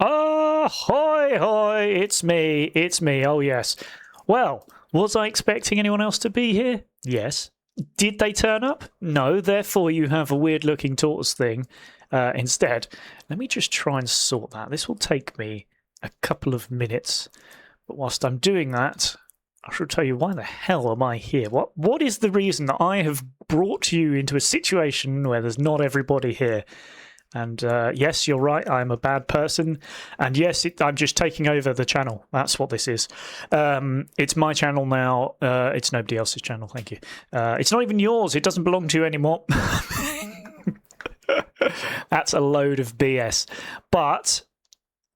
Hoy, hoy, it's me, oh yes. Well, was I expecting anyone else to be here? Yes. Did they turn up? No, therefore you have a weird-looking tortoise thing instead. Let me just try and sort that. This will take me a couple of minutes, but whilst I'm doing that, I shall tell you why the hell am I here? What is the reason that I have brought you into a situation where there's not everybody here? And yes, you're right, I'm a bad person. And yes, I'm just taking over the channel. That's what this is. It's my channel now. It's nobody else's channel, thank you. It's not even yours. It doesn't belong to you anymore. That's a load of BS. But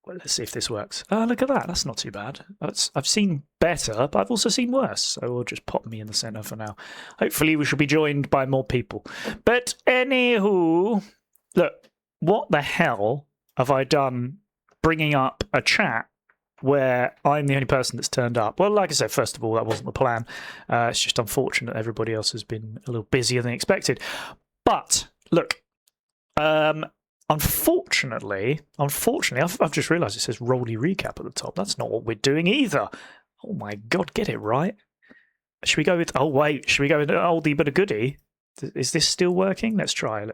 well, let's see if this works. Look at that. That's not too bad. I've seen better, but I've also seen worse. So we'll just pop me in the centre for now. Hopefully we shall be joined by more people. But anywho, look. What the hell have I done bringing up a chat where I'm the only person that's turned up? Well, like I said, first of all, that wasn't the plan. It's just unfortunate everybody else has been a little busier than expected. But, look, unfortunately, I've just realised it says Rolly Recap at the top. That's not what we're doing either. Oh my God, get it right. Should we go with, should we go with an oldie but a goodie? Is this still working? Let's try.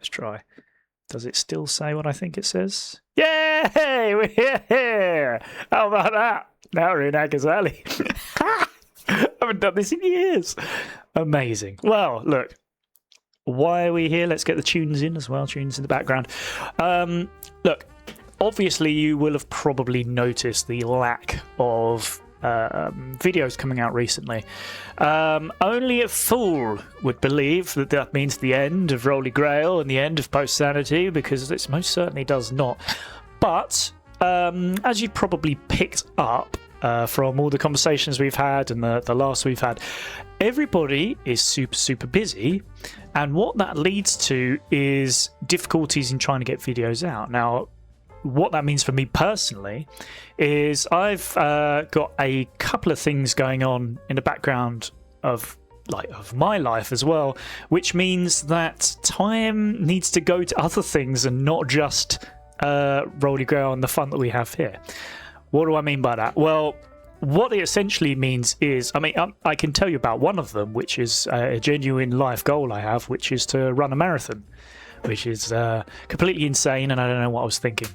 Does it still say what I think it says? Yay! We're here! How about that? Now we're in Ackerz Alley. I haven't done this in years. Amazing. Well, look. Why are we here? Let's get the tunes in as well. Tunes in the background. Look, obviously you will have probably noticed the lack of videos coming out recently. Only a fool would believe that that means the end of Rolly Grail and the end of Post Sanity, because it most certainly does not. But as you probably picked up from all the conversations we've had and the last we've had, everybody is super busy, and what that leads to is difficulties in trying to get videos out. Now, what that means for me personally is I've got a couple of things going on in the background of my life as well, which means that time needs to go to other things and not just Rolly Grail and the fun that we have here. What do I mean by that? Well, what it essentially means is, I can tell you about one of them, which is a genuine life goal I have, which is to run a marathon, which is completely insane, and I don't know what I was thinking.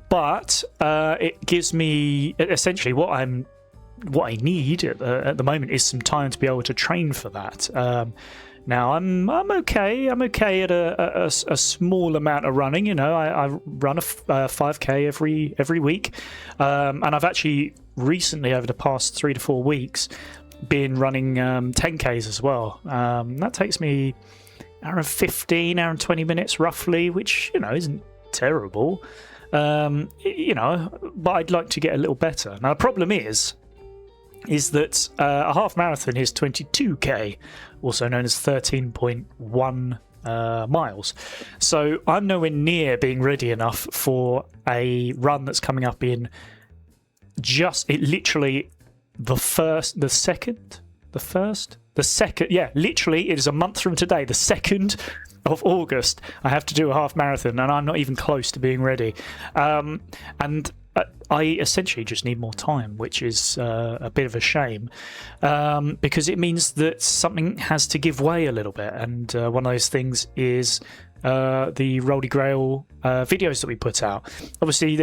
But it gives me essentially what I need at the moment is some time to be able to train for that. Now I'm okay. I'm okay at a small amount of running. You know, I run a 5K every week, and I've actually recently, over the past 3 to 4 weeks, been running 10Ks as well. That takes me hour and 15, hour and 20 minutes roughly, which, you know, isn't terrible. You know, but I'd like to get a little better. Now the problem is that a half marathon is 22k, also known as 13.1 miles. So I'm nowhere near being ready enough for a run that's coming up in literally the second, literally it is a month from today, the 2nd of August. I have to do a half marathon, and I'm not even close to being ready. And I essentially just need more time, which is a bit of a shame, because it means that something has to give way a little bit. And one of those things is the Rolly Grail videos that we put out. Obviously,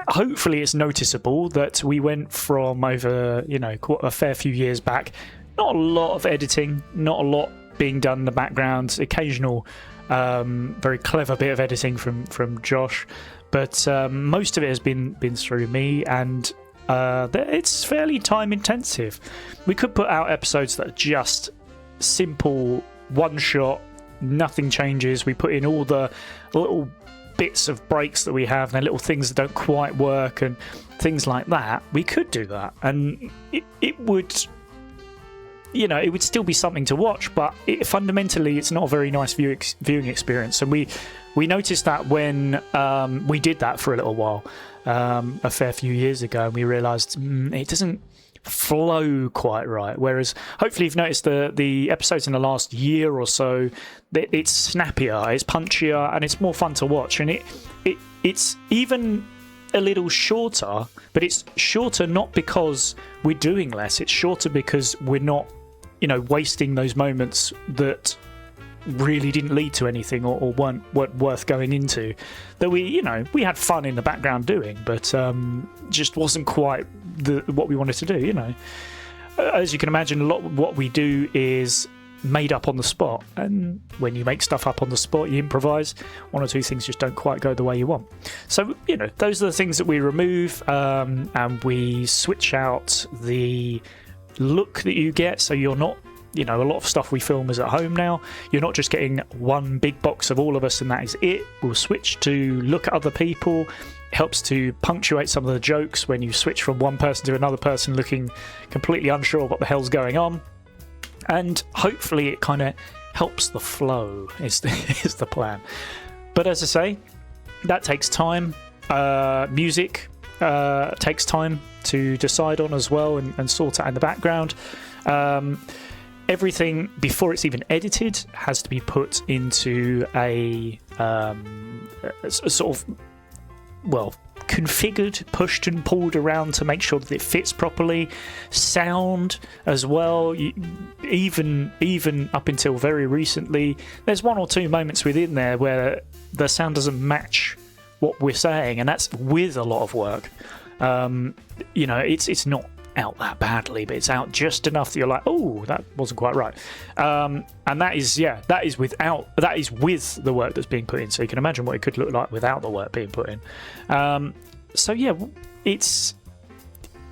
hopefully it's noticeable that we went from over, you know, a fair few years back, not a lot of editing, not a lot being done in the background, occasional very clever bit of editing from Josh, but most of it has been through me, and it's fairly time intensive. We could put out episodes that are just simple one shot, nothing changes. We put in all the little bits of breaks that we have and the little things that don't quite work and things like that. We could do that, and it would, you know, it would still be something to watch, but fundamentally it's not a very nice viewing experience. And we noticed that when we did that for a little while, a fair few years ago, and we realised it doesn't flow quite right. Whereas hopefully you've noticed the episodes in the last year or so, it's snappier, it's punchier, and it's more fun to watch. And it's even a little shorter, but it's shorter not because we're doing less. It's shorter because we're not, wasting those moments that really didn't lead to anything or weren't worth going into. That we had fun in the background doing, but just wasn't quite what we wanted to do. As you can imagine, a lot of what we do is made up on the spot, and when you make stuff up on the spot, you improvise, one or two things just don't quite go the way you want. So those are the things that we remove, and we switch out the look that you get, so you're not, a lot of stuff we film is at home now. You're not just getting one big box of all of us and that is it. We'll switch to look at other people. It helps to punctuate some of the jokes when you switch from one person to another person looking completely unsure what the hell's going on. And hopefully it kind of helps the flow is the plan. But as I say, that takes time. Music takes time to decide on as well and sort out in the background. Everything before it's even edited has to be put into a sort of, configured, pushed and pulled around to make sure that it fits properly. Sound as well, even up until very recently, there's one or two moments within there where the sound doesn't match what we're saying, and that's with a lot of work. It's not out that badly, but it's out just enough that you're like, oh, that wasn't quite right. And that is with the work that's being put in. So you can imagine what it could look like without the work being put in.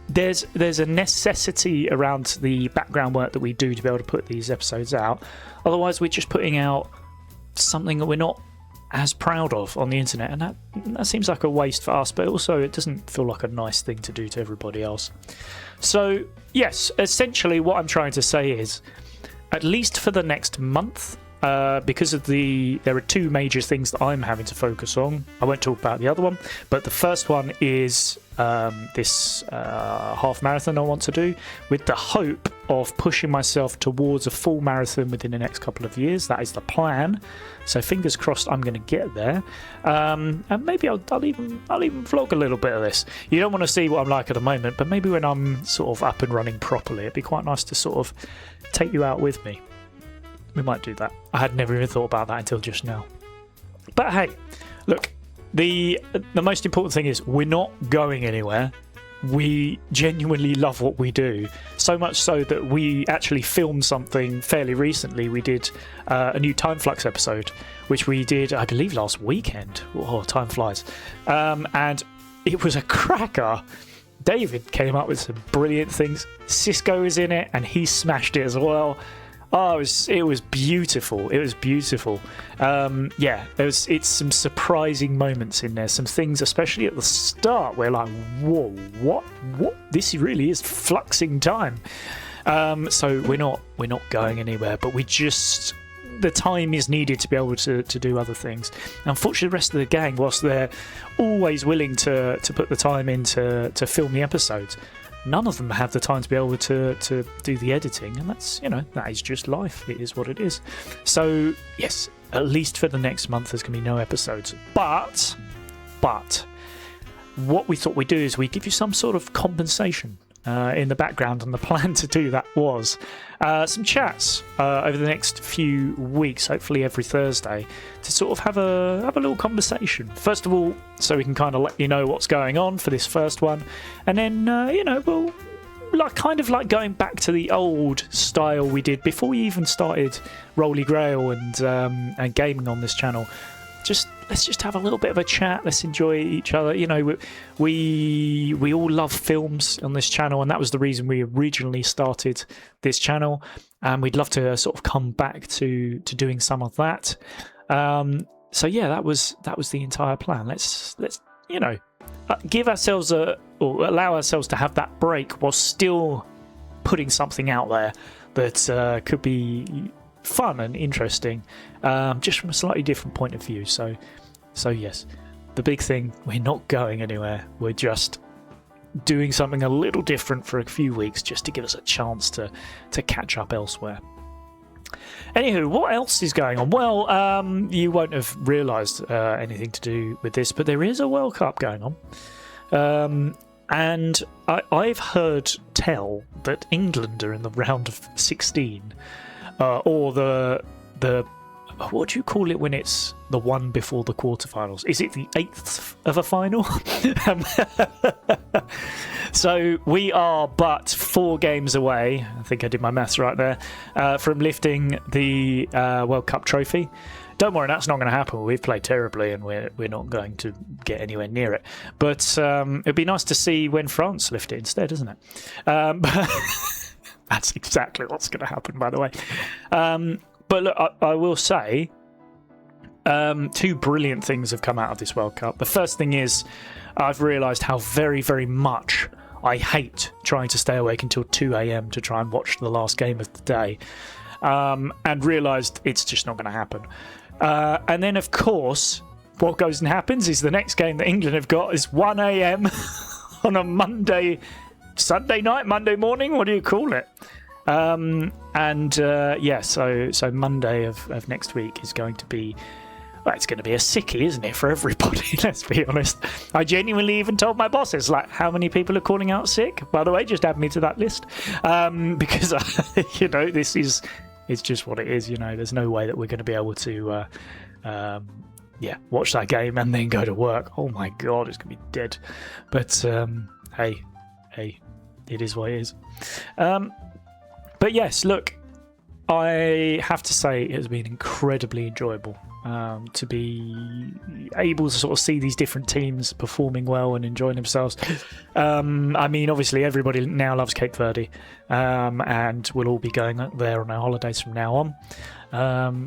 There's a necessity around the background work that we do to be able to put these episodes out. Otherwise, we're just putting out something that we're not as proud of on the internet, and that seems like a waste for us, but also it doesn't feel like a nice thing to do to everybody else. So yes, essentially what I'm trying to say is, at least for the next month, because there are two major things that I'm having to focus on. I won't talk about the other one, but the first one is this half marathon I want to do, with the hope of pushing myself towards a full marathon within the next couple of years. That is the plan. So fingers crossed I'm going to get there. And maybe I'll even vlog a little bit of this. You don't want to see what I'm like at the moment, but maybe when I'm sort of up and running properly, it'd be quite nice to sort of take you out with me. We might do that. I had never even thought about that until just now. But hey, look, the most important thing is we're not going anywhere. We genuinely love what we do, so much so that we actually filmed something fairly recently. We did a new Time Flux episode, which we did, I believe, last weekend. Oh, time flies. And it was a cracker. David came up with some brilliant things. Cisco is in it, and he smashed it as well. Oh, it was beautiful. It was beautiful. It's some surprising moments in there. Some things, especially at the start, where like, whoa, what? This really is fluxing time. So we're not going anywhere, but the time is needed to be able to do other things. Unfortunately, the rest of the gang, whilst they're always willing to put the time in to film the episodes, none of them have the time to be able to do the editing, and that is just life. It is what it is. So yes, at least for the next month there's going to be no episodes. But what we thought we'd do is we give you some sort of compensation in the background, and the plan to do that was some chats over the next few weeks, hopefully every Thursday, to sort of have a little conversation. First of all, so we can kind of let you know what's going on for this first one, and then we'll kind of like going back to the old style we did before we even started Roly Grail and gaming on this channel. Let's just have a little bit of a chat. Let's enjoy each other. We all love films on this channel, and that was the reason we originally started this channel. And we'd love to sort of come back to doing some of that. So yeah, that was the entire plan. Let's give ourselves or allow ourselves to have that break while still putting something out there that could be fun and interesting, just from a slightly different point of view. So yes, the big thing, we're not going anywhere. We're just doing something a little different for a few weeks, just to give us a chance to catch up elsewhere. Anywho, what else is going on? Well, you won't have realised anything to do with this, but there is a World Cup going on. And I've heard tell that England are in the round of 16, or the what do you call it when it's the one before the quarterfinals? Is it the 8th of a final? So we are but 4 games away, I think I did my maths right there, from lifting the World Cup trophy. Don't worry, that's not going to happen. We've played terribly and we're not going to get anywhere near it. But it'd be nice to see when France lift it instead, isn't it? That's exactly what's going to happen, by the way. But look, I will say 2 brilliant things have come out of this World Cup. The first thing is I've realised how very, very much I hate trying to stay awake until 2 a.m. to try and watch the last game of the day, and realised it's just not going to happen. And then, of course, what goes and happens is the next game that England have got is 1 a.m. on a Monday morning, what do you call it? So Monday of next week is going to be, well, it's going to be a sickie, isn't it, for everybody? Let's be honest. I genuinely even told my bosses, like, how many people are calling out sick? By the way, just add me to that list, because it's just what it is. There's no way that we're going to be able to watch that game and then go to work. Oh my god, it's going to be dead. But hey, it is what it is. But yes, look, I have to say it has been incredibly enjoyable to be able to sort of see these different teams performing well and enjoying themselves. I mean, obviously everybody now loves Cape Verde, and we'll all be going there on our holidays from now on.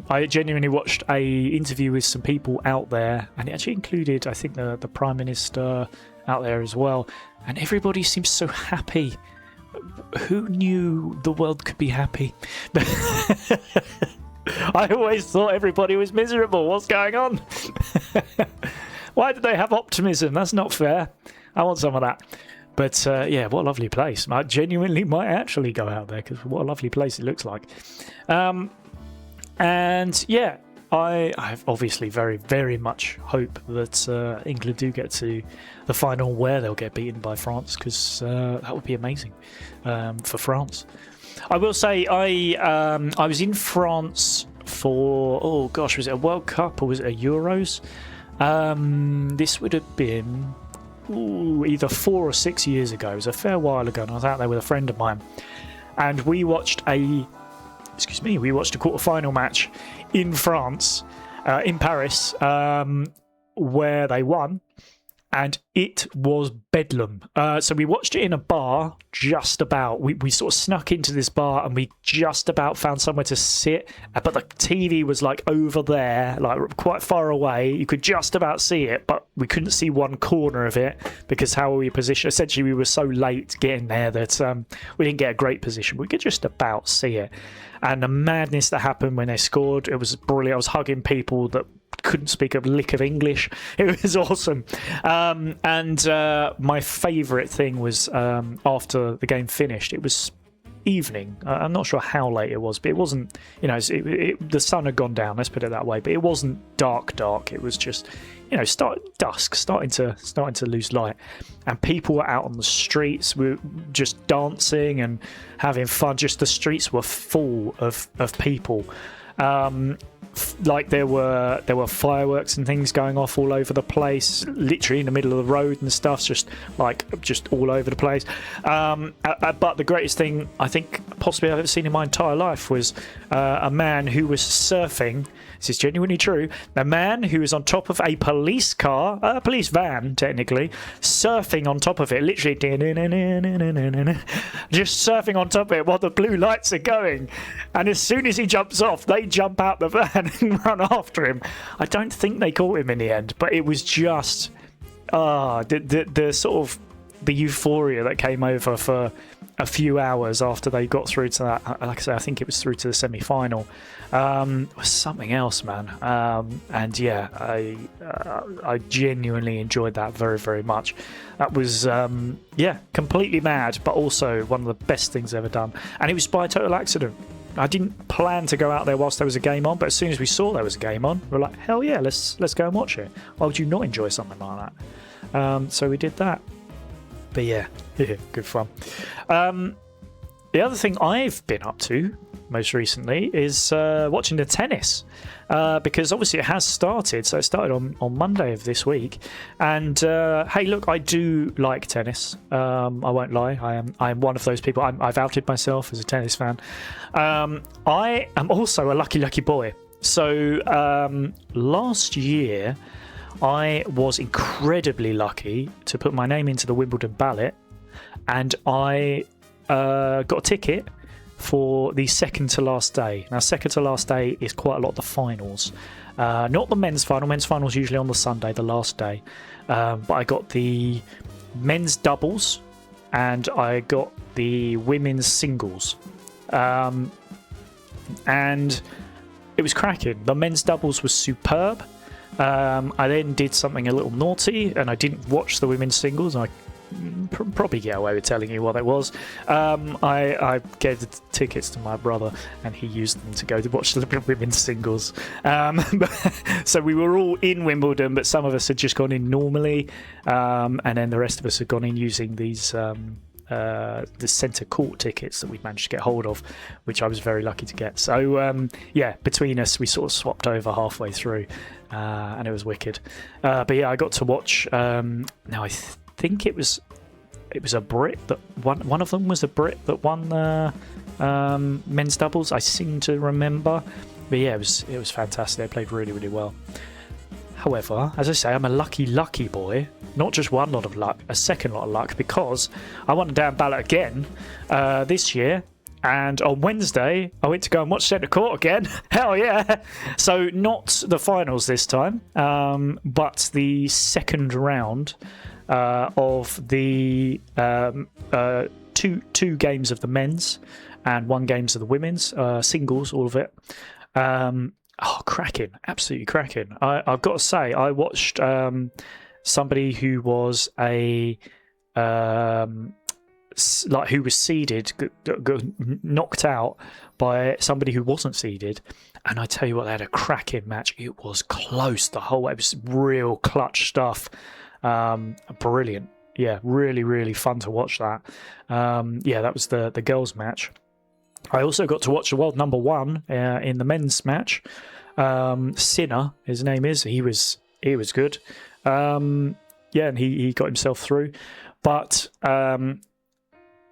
I genuinely watched a interview with some people out there, and it actually included, I think, the Prime Minister out there as well, and everybody seems so happy. Who knew the world could be happy? I always thought everybody was miserable. What's going on? Why do they have optimism? That's not fair. I want some of that. But what a lovely place. I genuinely might actually go out there, because what a lovely place it looks like. I obviously very, very much hope that England do get to the final where they'll get beaten by France, because that would be amazing for France. I will say I was in France for, was it a World Cup or was it a Euros? This would have been either 4 or 6 years ago. It was a fair while ago, and I was out there with a friend of mine, and we watched a quarter-final match in France, in Paris, where they won, and it was bedlam. So we watched it in a bar, just about. We sort of snuck into this bar, and we just about found somewhere to sit, but the TV was like over there, like quite far away. You could just about see it, but we couldn't see one corner of it because how we were positioned. Essentially, we were so late getting there that we didn't get a great position. We could just about see it. And the madness that happened when they scored, it was brilliant. I was hugging people that couldn't speak a lick of English. It was awesome. My favourite thing was after the game finished, it was evening. I'm not sure how late it was, but it wasn't, the sun had gone down, let's put it that way, but it wasn't dark. It was just, dusk, starting to lose light. And people were out on the streets, were just dancing and having fun. Just the streets were full of people. Like there were fireworks and things going off all over the place, literally in the middle of the road and stuff, just all over the place. But the greatest thing I think possibly I've ever seen in my entire life was a man who was surfing. This is genuinely true. A man who was on top of a police car, a police van technically, surfing on top of it, literally just surfing on top of it while the blue lights are going. And as soon as he jumps off, they jump out the van and run after him. I don't think they caught him in the end, but it was just the sort of the euphoria that came over for a few hours after they got through to that. Like I say, I think it was through to the semi-final. Was something else, man. I genuinely enjoyed that very, very much. That was completely mad, but also one of the best things ever done. And it was by a total accident. I didn't plan to go out there whilst there was a game on, but as soon as we saw there was a game on, we were like, hell yeah, let's go and watch it. Why would you not enjoy something like that? So we did that. But yeah, good fun. The other thing I've been up to most recently is watching the tennis, because obviously it has started. So it started on Monday of this week, and hey, look, I do like tennis. I won't lie, I am one of those people. I've outed myself as a tennis fan. I am also a lucky boy. So last year, I was incredibly lucky to put my name into the Wimbledon ballot, and I got a ticket for the second to last day. Now, second to last day is quite a lot of the finals. Not the men's final. Men's final is usually on the Sunday, the last day. But I got the men's doubles and I got the women's singles. And it was cracking. The men's doubles was superb. I then did something a little naughty and I didn't watch the women's singles. I probably get away with telling you what it was. I gave the tickets to my brother and he used them to go to watch the women's singles. So we were all in Wimbledon, but some of us had just gone in normally, and then the rest of us had gone in using these the centre court tickets that we managed to get hold of, which I was very lucky to get. So yeah, between us we sort of swapped over halfway through, and it was wicked. But yeah, I got to watch. Now I think it was a Brit that one of them was a Brit that won the men's doubles, I seem to remember. But yeah, it was fantastic. They played really, really well. However, as I say, I'm a lucky boy. Not just one lot of luck, a second lot of luck, because I won a damn ballot again this year. And on Wednesday, I went to go and watch centre court again. Hell yeah! So not the finals this time, but the second round of the two games of the men's and one games of the women's singles, all of it. Oh, cracking! Absolutely cracking! I've got to say, I watched somebody who was who was seeded got knocked out by somebody who wasn't seeded, and I tell you what, they had a cracking match. It was close the whole way. It was real clutch stuff. Brilliant. Yeah, really, really fun to watch that. Yeah, that was the girls' match. I also got to watch the world number one in the men's match. Sinner, his name is. He was good. Yeah, and he got himself through. But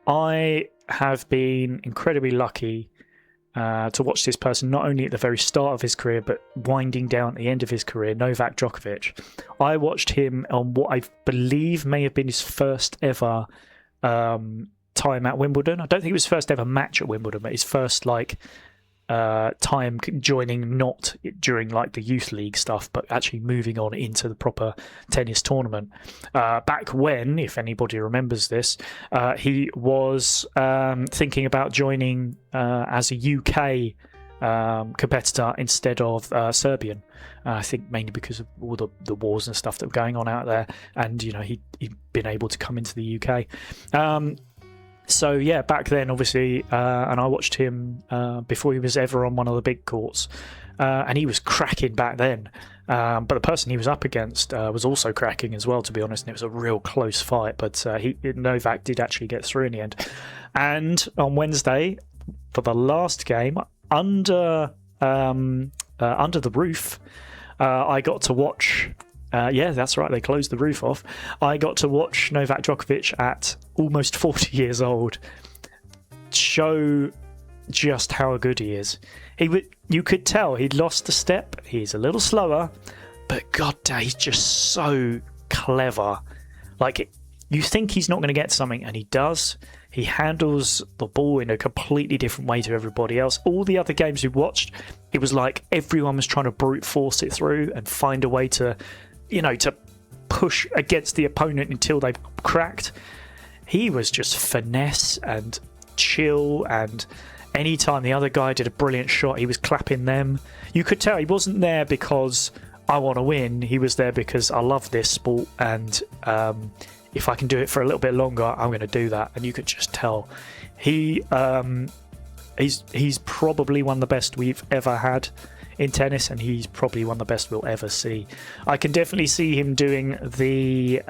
I have been incredibly lucky to watch this person not only at the very start of his career, but winding down at the end of his career, Novak Djokovic. I watched him on what I believe may have been his first ever time at Wimbledon. I don't think it was his first ever match at Wimbledon, but his first time joining, not during the youth league stuff, but actually moving on into the proper tennis tournament. Back when, if anybody remembers this, he was thinking about joining as a UK competitor instead of Serbian. I think mainly because of all the wars and stuff that were going on out there, and he'd been able to come into the UK. So yeah, back then, obviously, and I watched him before he was ever on one of the big courts, and he was cracking back then. But the person he was up against was also cracking as well, to be honest, and it was a real close fight. But Novak did actually get through in the end. And on Wednesday, for the last game, under the roof, I got to watch. Yeah, that's right, they closed the roof off. I got to watch Novak Djokovic at almost 40 years old show just how good he is. You could tell he'd lost a step. He's a little slower, but god damn, he's just so clever. You think he's not going to get something, and he does. He handles the ball in a completely different way to everybody else. All the other games we watched, it was like everyone was trying to brute force it through and find a way to to push against the opponent until they cracked. He was just finesse and chill, and anytime the other guy did a brilliant shot, he was clapping them. You could tell he wasn't there because I want to win. He was there because I love this sport, and if I can do it for a little bit longer, I'm going to do that. And you could just tell he's probably one of the best we've ever had in tennis, and he's probably one of the best we'll ever see. I can definitely see him doing the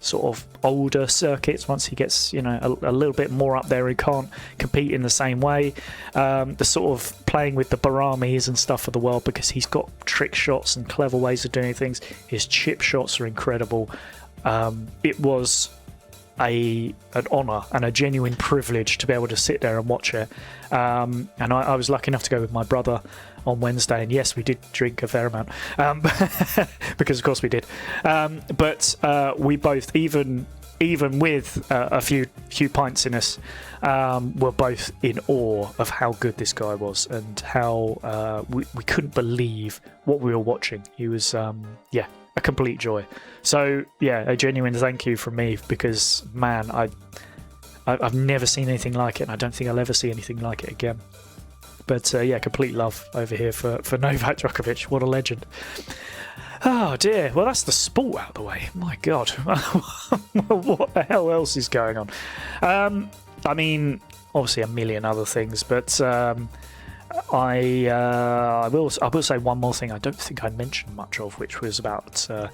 sort of older circuits once he gets, you know, a little bit more up there. He can't compete in the same way. The sort of playing with the Baramis and stuff of the world, because he's got trick shots and clever ways of doing things. His chip shots are incredible. It was an honour and a genuine privilege to be able to sit there and watch it. And I was lucky enough to go with my brother on Wednesday, and yes, we did drink a fair amount, because of course we did. But we both, even with a few pints in us, were both in awe of how good this guy was, and how we couldn't believe what we were watching. He was, a complete joy. So a genuine thank you from me, because man, I've never seen anything like it, and I don't think I'll ever see anything like it again. But complete love over here for Novak Djokovic. What a legend. Oh dear. Well, that's the sport out of the way. My God. What the hell else is going on? I mean, obviously a million other things, but I will say one more thing I don't think I mentioned much of, which was about I'm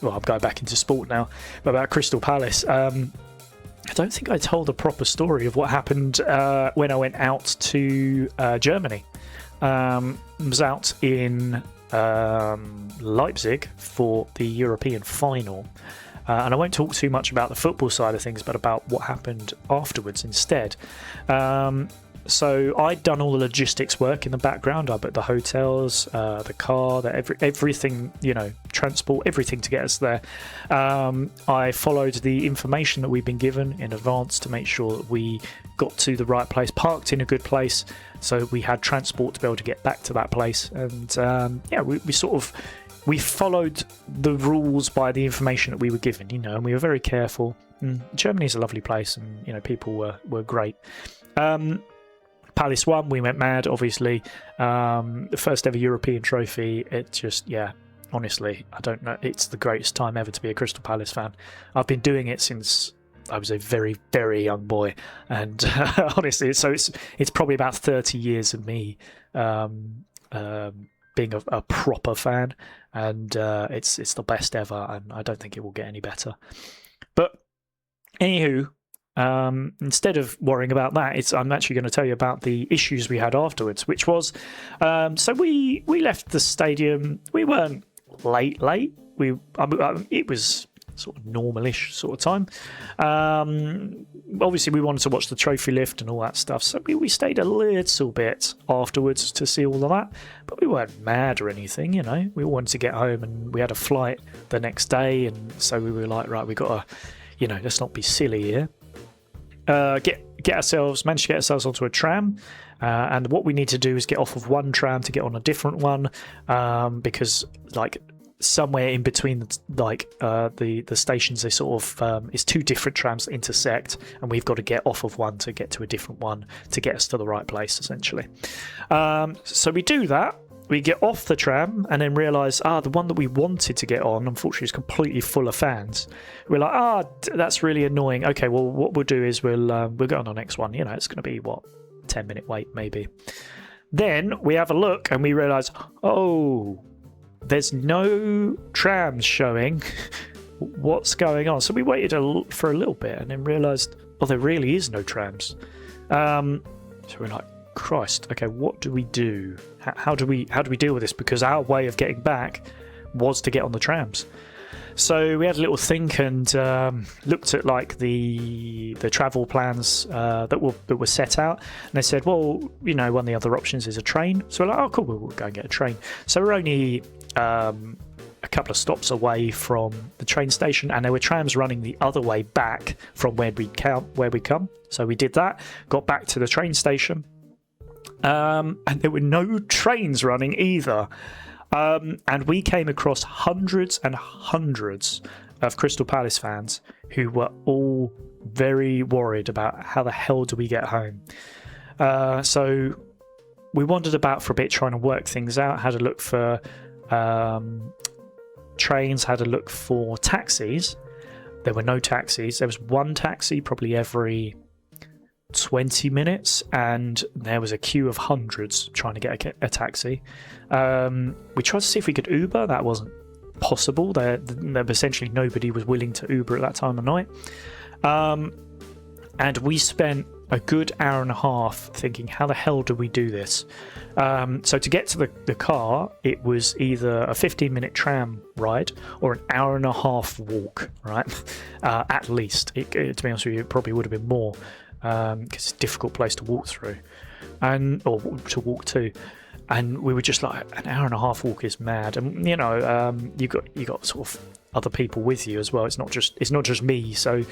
going back into sport now, but about Crystal Palace. I don't think I told a proper story of what happened when I went out to Germany. I was out in Leipzig for the European final. And I won't talk too much about the football side of things, but about what happened afterwards instead. So I'd done all the logistics work in the background. I booked the hotels, the car, everything, transport, everything to get us there. I followed the information that we'd been given in advance to make sure that we got to the right place, parked in a good place, so we had transport to be able to get back to that place. And we followed the rules by the information that we were given, and we were very careful. Germany's a lovely place, and people were great. Palace won, we went mad, obviously. The first ever European trophy. It just, honestly, I don't know. It's the greatest time ever to be a Crystal Palace fan. I've been doing it since I was a very, very young boy, and honestly, so it's probably about 30 years of me being a proper fan, and it's the best ever, and I don't think it will get any better. But anywho, instead of worrying about that, I'm actually going to tell you about the issues we had afterwards, which was so we left the stadium. We weren't late. It was sort of normalish sort of time. Obviously, we wanted to watch the trophy lift and all that stuff, so we stayed a little bit afterwards to see all of that. But we weren't mad or anything, We all wanted to get home, and we had a flight the next day, and so we were like, right, we got to, let's not be silly here. Managed to get ourselves onto a tram, and what we need to do is get off of one tram to get on a different one, because somewhere in between the stations, they sort of it's two different trams that intersect, and we've got to get off of one to get to a different one to get us to the right place, essentially. So we do that. We get off the tram and then realise, the one that we wanted to get on, unfortunately, is completely full of fans. We're like, that's really annoying. Okay, well, what we'll do is we'll go on the next one. It's going to be, 10-minute wait, maybe. Then we have a look and we realise, there's no trams showing. What's going on? So we waited for a little bit and then realised, there really is no trams. So we're like, Christ, okay, what do we do? How do we deal with this? Because our way of getting back was to get on the trams. So we had a little think and looked at the travel plans that were set out, and they said, one of the other options is a train. So we're like, cool, we'll go and get a train. So we're only a couple of stops away from the train station, and there were trams running the other way back from where we'd come. So we did that, got back to the train station. And there were no trains running either. And we came across hundreds and hundreds of Crystal Palace fans who were all very worried about how the hell do we get home. So we wandered about for a bit trying to work things out, had a look for trains, had a look for taxis. There were no taxis. There was one taxi probably every 20 minutes, and there was a queue of hundreds trying to get a taxi. We tried to see if we could Uber. That wasn't possible. There essentially nobody was willing to Uber at that time of night. And we spent a good hour and a half thinking, how the hell do we do this? So to get to the car, it was either a 15-minute tram ride or an hour and a half walk, right? At least. To be honest with you, it probably would have been more, because it's a difficult place to walk through, or to walk to. And we were just like, an hour and a half walk is mad. And you got sort of other people with you as well. It's not just me, so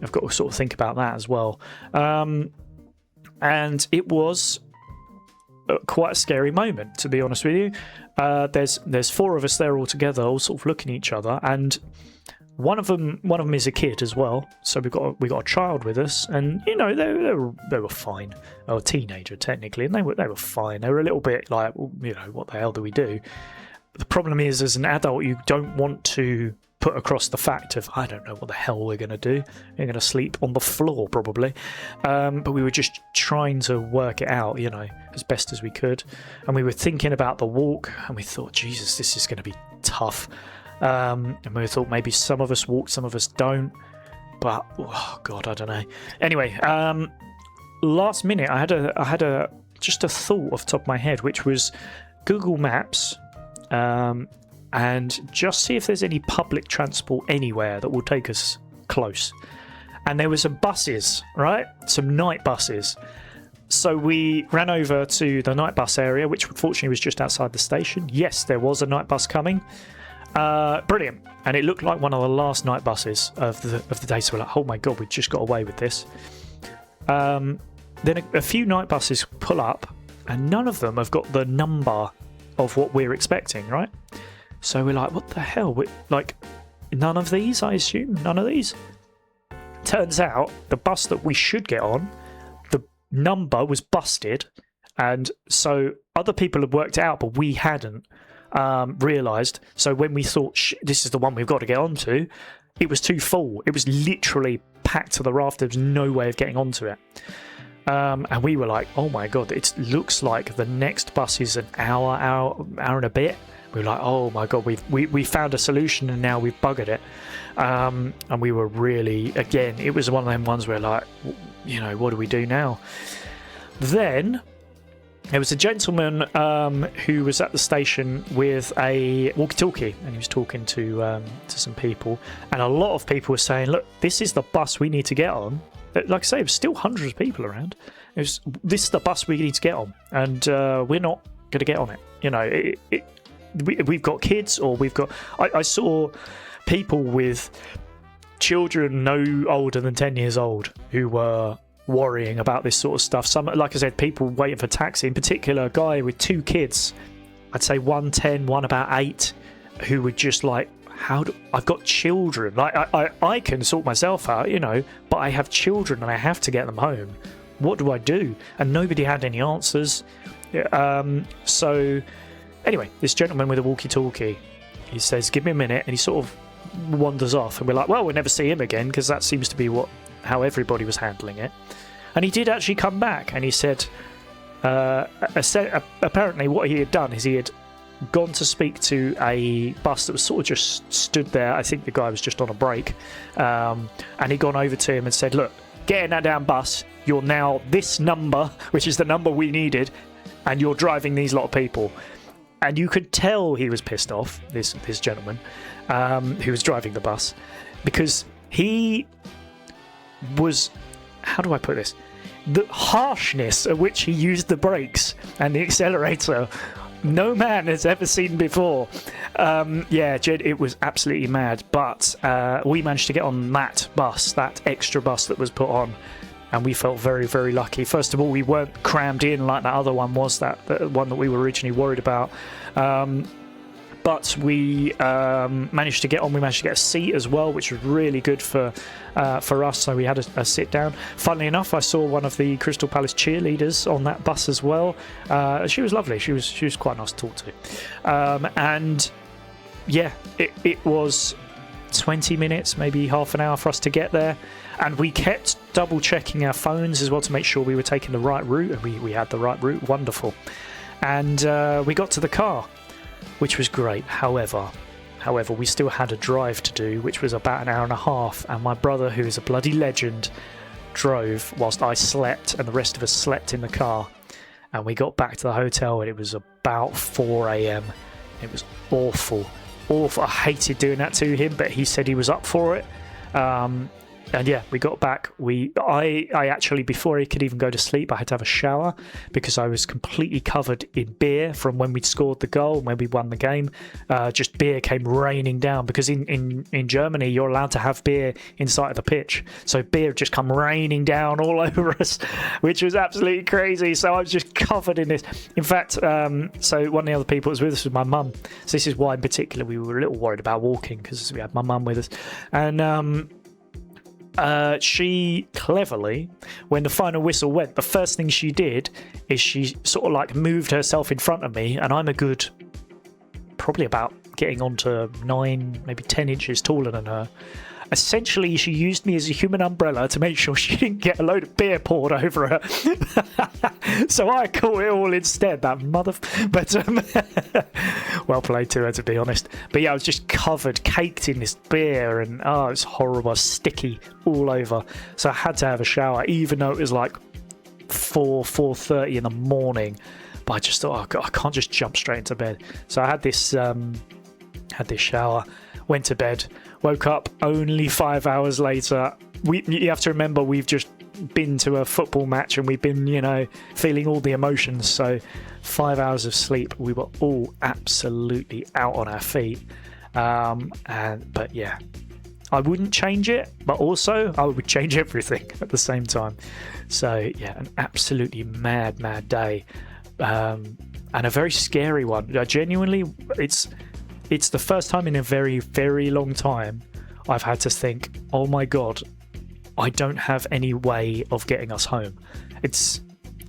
I've got to sort of think about that as well. And it was quite a scary moment, to be honest with you. There's four of us there all together, all sort of looking at each other, and one of them is a kid as well. So we got a child with us, and they were fine. Or a teenager technically, and they were fine. They were a little bit like, what the hell do we do? The problem is, as an adult, you don't want to put across the fact of, I don't know what the hell we're going to do. We're going to sleep on the floor probably. But we were just trying to work it out, as best as we could. And we were thinking about the walk, and we thought, Jesus, this is going to be tough. And we thought maybe some of us walk, some of us don't. But, oh God, I don't know. Anyway, last minute, I had just a thought off the top of my head, which was Google Maps, and just see if there's any public transport anywhere that will take us close. And there were some buses, right? Some night buses. So we ran over to the night bus area, which unfortunately was just outside the station. Yes, there was a night bus coming. Brilliant. And it looked like one of the last night buses of the day. So we're like, oh my God, we just got away with this. Then a few night buses pull up, and none of them have got the number of what we're expecting, right? So we're like, what the hell? None of these, I assume? None of these? Turns out, the bus that we should get on, the number was busted, and so other people had worked it out, but we hadn't realised. So when we thought, this is the one we've got to get onto, it was too full. It was literally packed to the rafters. There was no way of getting onto it. And we were like, oh my God, it looks like the next bus is an hour and a bit. We were like, oh my God, we found a solution, and now we've buggered it. And we were really, again, it was one of them ones where like, what do we do now? Then there was a gentleman who was at the station with a walkie-talkie, and he was talking to some people, and a lot of people were saying, look, this is the bus we need to get on. Like I say, there was still hundreds of people around. This is the bus we need to get on, and we're not going to get on it. We've got kids, or we've got... I saw people with children no older than 10 years old who were worrying about this sort of stuff. Some, like I said, people waiting for taxi. In particular, a guy with two kids, I'd say one 10, one about 8, who were just like, I've got children. Like I can sort myself out, but I have children and I have to get them home. What do I do? And nobody had any answers. So anyway, this gentleman with a walkie-talkie, he says, give me a minute, and he sort of wanders off, and we're like, well, we'll never see him again, because that seems to be how everybody was handling it. And he did actually come back, and he said, apparently what he had done is he had gone to speak to a bus that was sort of just stood there. I think the guy was just on a break, and he'd gone over to him and said, look, get in that damn bus, you're now this number, which is the number we needed, and you're driving these lot of people. And you could tell he was pissed off, this gentleman who was driving the bus, because he was, how do I put this? The harshness at which he used the brakes and the accelerator, no man has ever seen before. It was absolutely mad. But we managed to get on that bus, that extra bus that was put on, and we felt very, very lucky. First of all, we weren't crammed in like that other one was, that one that we were originally worried about. But we managed to get on. We managed to get a seat as well, which was really good for us. So we had a sit down. Funnily enough, I saw one of the Crystal Palace cheerleaders on that bus as well. She was lovely. She was quite nice to talk to. And yeah, it was 20 minutes, maybe half an hour for us to get there. And we kept double checking our phones as well to make sure we were taking the right route, and we had the right route. Wonderful. And we got to the car, which was great. However, we still had a drive to do, which was about an hour and a half, and my brother, who is a bloody legend, drove whilst I slept and the rest of us slept in the car. And we got back to the hotel and it was about 4 a.m. It was awful. I hated doing that to him, but he said he was up for it. And yeah, we got back. I actually, before he could even go to sleep, I had to have a shower because I was completely covered in beer from when we scored the goal and when we won the game. Just beer came raining down because in Germany you're allowed to have beer inside of the pitch. So beer just come raining down all over us, which was absolutely crazy. So I was just covered in this. In fact, so one of the other people that was with us was my mum. So this is why in particular we were a little worried about walking, because we had my mum with us. And she cleverly, when the final whistle went, the first thing she did is she sort of like moved herself in front of me, and I'm a good, probably about getting onto 9, maybe 10 inches taller than her. Essentially, she used me as a human umbrella to make sure she didn't get a load of beer poured over her. So I caught it all instead, that mother... But, well played to her, to be honest. But yeah, I was just covered, caked in this beer, and it was horrible, sticky all over. So I had to have a shower, even though it was like 4:30 in the morning. But I just thought, oh God, I can't just jump straight into bed. So I had this shower, went to bed, woke up only 5 hours later. You have to remember, we've just been to a football match and we've been, feeling all the emotions. So 5 hours of sleep, we were all absolutely out on our feet. But yeah, I wouldn't change it, but also I would change everything at the same time. So yeah, an absolutely mad day, and a very scary one. Genuinely, it's the first time in a very, very long time I've had to think, oh my God, I don't have any way of getting us home.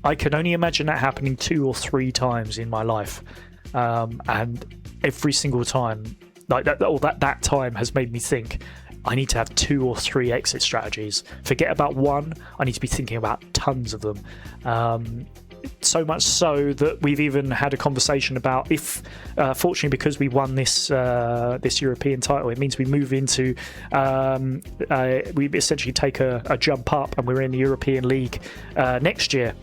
I can only imagine that happening 2 or 3 times in my life. And every single time, like that time has made me think, I need to have 2 or 3 exit strategies. Forget about one, I need to be thinking about tons of them. So much so that we've even had a conversation about if, fortunately, because we won this European title, it means we move into, we essentially take a jump up, and we're in the European League next year.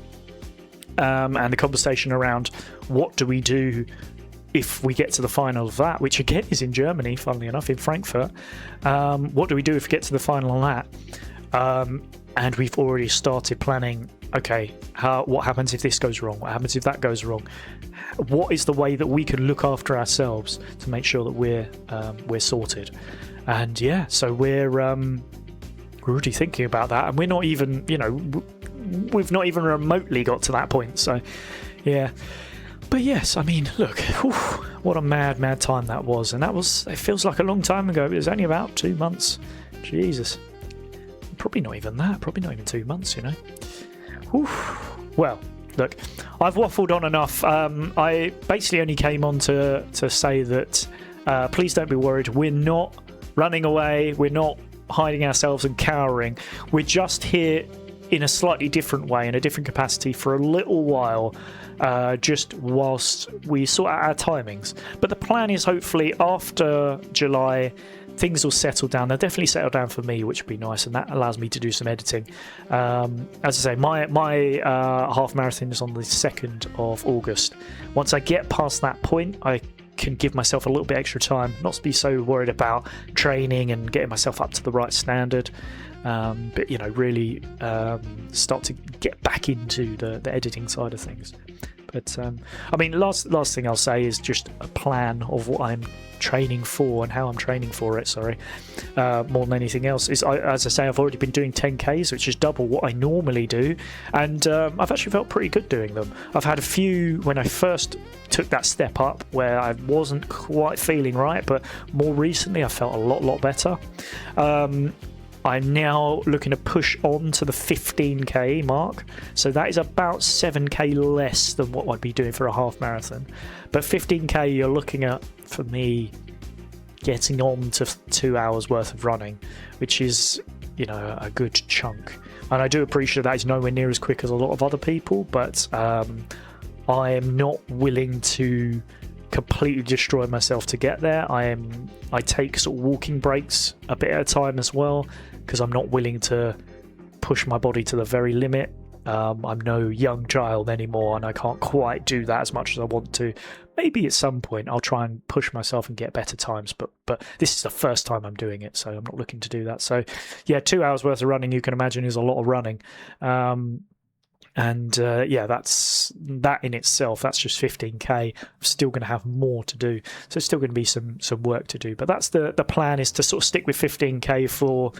And the conversation around what do we do if we get to the final of that, which again is in Germany, funnily enough, in Frankfurt. What do we do if we get to the final on that? And we've already started planning. Okay, what happens if this goes wrong? What happens if that goes wrong? What is the way that we can look after ourselves to make sure that we're sorted? And yeah, so we're already thinking about that, and we're not even, we've not even remotely got to that point. So yeah, but yes, I mean, look, what a mad time that was, and it feels like a long time ago. It was only about 2 months. Jesus, probably not even that. Probably not even 2 months. Well, look, I've waffled on enough. I basically only came on to say that please don't be worried. We're not running away. We're not hiding ourselves and cowering. We're just here in a slightly different way, in a different capacity for a little while, just whilst we sort out our timings. But the plan is hopefully after July, things will settle down. They'll definitely settle down for me, which would be nice, and that allows me to do some editing. As I say, my half marathon is on the 2nd of August. Once I get past that point, I can give myself a little bit extra time, not to be so worried about training and getting myself up to the right standard, but really start to get back into the editing side of things. But I mean, last thing I'll say is just a plan of what I'm training for and how I'm training for it. More than anything else is, as I say, I've already been doing 10Ks, which is double what I normally do, and I've actually felt pretty good doing them. I've had a few when I first took that step up where I wasn't quite feeling right, but more recently I felt a lot better. I'm now looking to push on to the 15k mark, so that is about 7k less than what I'd be doing for a half marathon. But 15k, you're looking at, for me, getting on to 2 hours worth of running, which is, you know, a good chunk. And I do appreciate that it's nowhere near as quick as a lot of other people, but I am not willing to completely destroy myself to get there. I take sort of walking breaks a bit at a time as well, because I'm not willing to push my body to the very limit. I'm no young child anymore, and I can't quite do that as much as I want to. Maybe at some point I'll try and push myself and get better times, but this is the first time I'm doing it, so I'm not looking to do that. So yeah, 2 hours worth of running, you can imagine, is a lot of running. Yeah, that's that in itself. That's just 15k. I'm still going to have more to do, so it's still going to be some work to do. But that's the plan, is to sort of stick with 15k for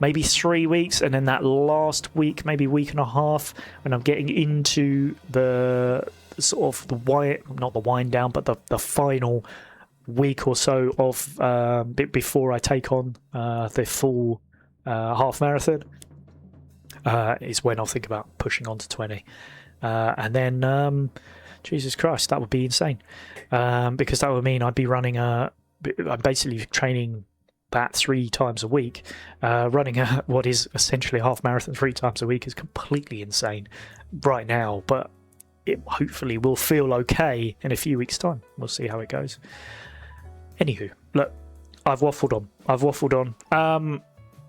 maybe 3 weeks, and then that last week, maybe week and a half, when I'm getting into the sort of not the wind down, but the final week or so of before I take on the full half marathon. Is when I'll think about pushing on to 20. And then, Jesus Christ, that would be insane. Because that would mean I'd be running I'm basically training that 3 times a week. Running what is essentially a half marathon 3 times a week is completely insane right now, but it hopefully will feel okay in a few weeks' time. We'll see how it goes. Anywho, look, I've waffled on.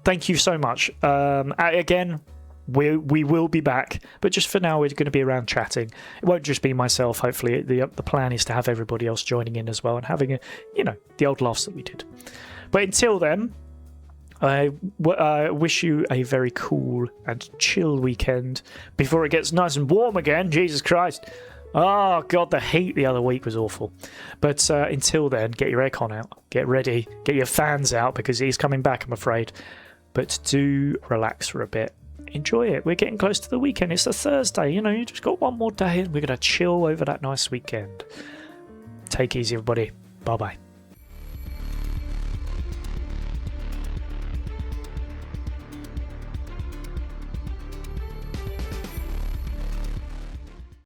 Thank you so much. Again, we will be back, but just for now we're going to be around chatting. It won't just be myself. Hopefully the plan is to have everybody else joining in as well, and having the old laughs that we did. But until then, I wish you a very cool and chill weekend before it gets nice and warm again. Jesus Christ. Oh god, the heat the other week was awful. But until then, get your aircon out, get ready, get your fans out, because he's coming back, I'm afraid. But do relax for a bit. Enjoy it. We're getting close to the weekend. It's a Thursday, you just got one more day and we're going to chill over that nice weekend. Take it easy, everybody. Bye-bye.